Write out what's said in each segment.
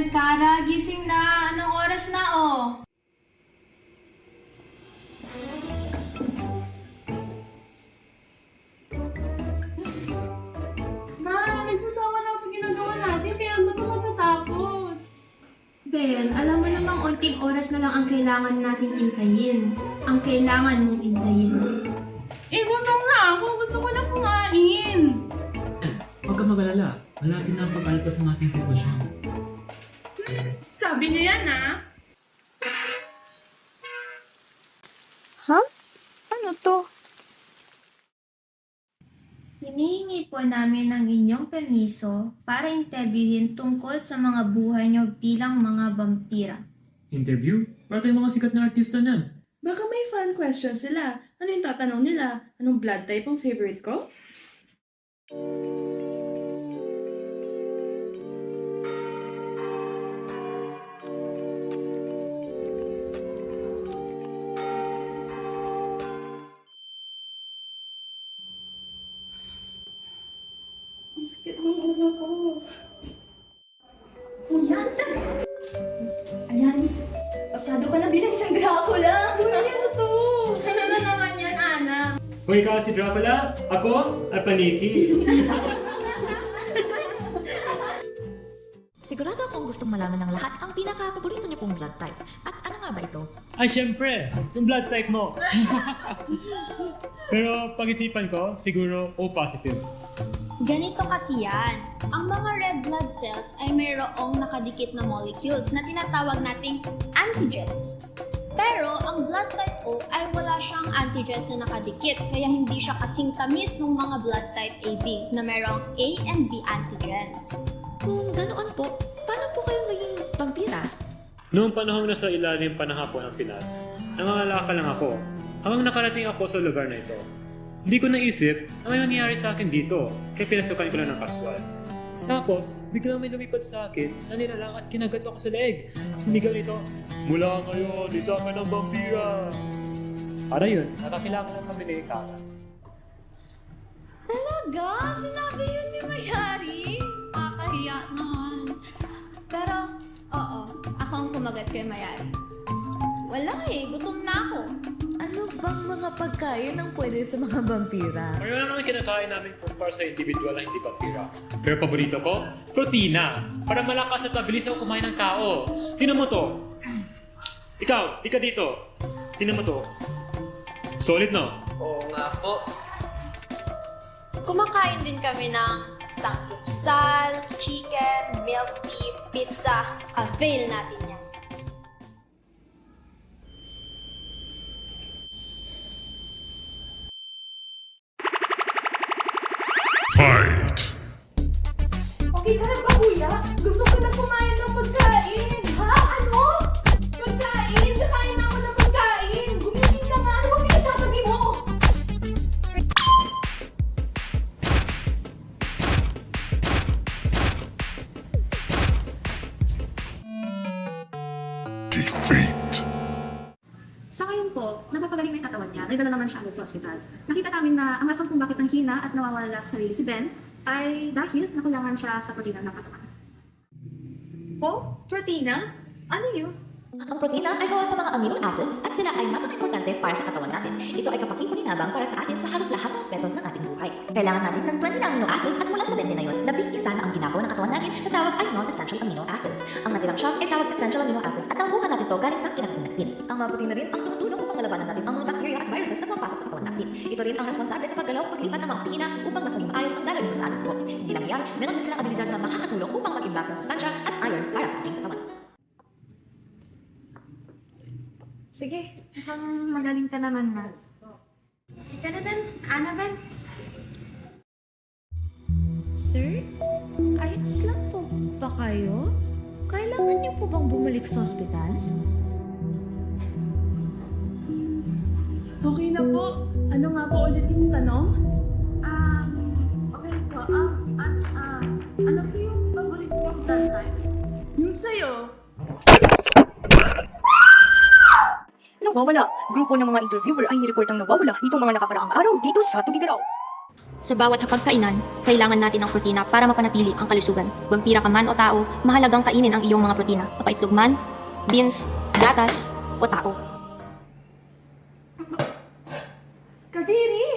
Kara, gising na. Anong oras na, oh? Ma, nagsasawa na ako sa ginagawa natin, kaya ba ito matatapos? Ben, alam mo namang unting oras na lang ang kailangan nating intayin. Ang kailangan mong intayin. Gutom na ako. Gusto ko na kumain. Huwag ka mag-alala. Malapit na ang pag-alpas ng ating sitwasyon. Sabi niyo yan, ha? Ha? Ano to? Hinihingi po namin ang inyong permiso para interviewin tungkol sa mga buhay niyo bilang mga vampira. Interview? Para tayong mga sikat na artista niyan. Baka may fun question sila. Ano yung tatanong nila? Anong blood type ang favorite ko? Ang sakit ng ulo ko. Ayan, ayan. Pasado ka na bilang isang Dracula. Ano to? Ano na naman yan, Ana? Kung ikaw si Dracula, ako ay Paniki. Sigurado akong gustong malaman ng lahat ang pinaka-paborito niyo pong blood type. At ano nga ba ito? Ay, syempre! Yung blood type mo! Pero pag-isipan ko, siguro O positive. Ganito kasi yan. Ang mga red blood cells ay mayroong nakadikit na molecules na tinatawag nating antigens. Pero ang blood type O ay wala siyang antigens na nakadikit, kaya hindi siya kasing tamis ng mga blood type AB na mayroong A and B antigens. Kung ganoon po, paano po kayo naging vampira? Noong panahong nasa ilalim pa ng hapon ng Pinas, nangangalakal lang ako hanggang nakarating ako sa lugar na ito. Hindi ko naisip na may mangyayari sa akin dito, kaya pinasukan ko lang ng kaswal. Tapos, biglang may lumipad sa akin na nilalang at kinagat ako sa leeg. Sinigaw nito, "Mula ngayon, isa ka ng vampira!" Para yun, nakakilala kami ni Kara. Talaga? Sinabi yun ni Mayari? Kakahiya naman. Pero, oo, ako ang kumagat kay Mayari. Wala gutom na ako. Ano bang mga pagkain ang pwede sa mga vampira? Ngayon naman kinakain namin para sa individual na hindi vampira. Pero paborito ko, protina. Para malakas at mabilis ako kumain ng tao. Tinan mo to. Ikaw, di ka dito. Tinan mo to. Solid, no? Oo nga po. Kumakain din kami ng samgyeopsal, chicken, milk tea, pizza. Avail natin yan. Okay ka na ba, kuya? Gusto ko na kumain ng pagkain. Ha? Ano? Pagkain? Kakain na ako ng pagkain. Gumising ka nga. Ano ba pinagsasabi mo? Sa ngayon po, napapagaling na yung katawan niya, nagdala naman siya agad sa ospital. Nakita namin na ang rason kung bakit nanghina at nawawala sa sarili si Ben ay dahil nakulangan siya sa protina ng katawan. Po? Protina? Ano yun? Ang protina ay gawa sa mga amino acids at sila ay napaka-importante para sa katawan natin. Ito ay kapakipakinabang para sa atin sa halos lahat ng aspeto ng ating buhay. Kailangan natin ng 20 na amino acids at mula sa 20 na yun, 11 na ang ginagawa ng katawan natin na tawag ay non-essential amino acids. Ang natirang siya ay tawag essential amino acids at nakuha natin to galing sa kinakain natin. Ang mga protina rin ang tumutulong upang malabanan natin ang mga bacteria at viruses na pumapasok sa katawan natin. Ito rin ang responsable sa paggalaw o paglipat ng mga oksihina upang mas maging maayos ang daloy sa ating buhok. Hindi lang yan, meron din silang abilidad na makakatulong upang mag-imbak ng sustansya at iron para sa ating katawan. Sige, mukhang magaling ka naman na. Ika na din, Ana Ben. Sir, ayos lang po ba kayo? Kailangan niyo po bang bumalik sa ospital? Okay na po. Ano nga po ulit yung tanong? Okay po. Ano po yung paborito mong blood type? Yung sa'yo. Nawawala. Grupo ng mga interviewer ay nireport ang nawawala nitong mga nakakaraang araw dito sa Tugigaraw. Sa bawat hapagkainan, kailangan natin ng protina para mapanatili ang kalusugan. Vampira ka man o tao, mahalagang kainin ang iyong mga protina. Mapaitlog man, beans, gatas, o tao. Kadiri!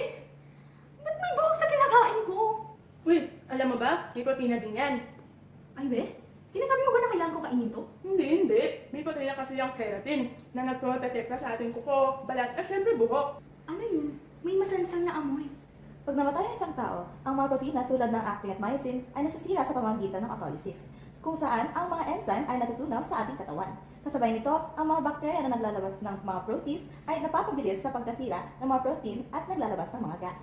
Ba't may buhok sa kinakain ko? Uy, alam mo ba? May protina din yan. Ay, be? Sinasabi mo ba na kailangan ko kainin to? Hindi. May protina kasi yung keratin na nagprotekta sa ating kuko, balat at syempre buhok. Ano yun? May masansang na amoy. Pag namatay ang isang tao, ang mga protina tulad ng actin at myosin ay nasisira sa pamamagitan ng autolysis, kung saan ang mga enzyme ay natutunaw sa ating katawan. Kasabay nito, ang mga bakterya na naglalabas ng mga proteins ay napapabilis sa pagkasira ng mga protein at naglalabas ng mga gas.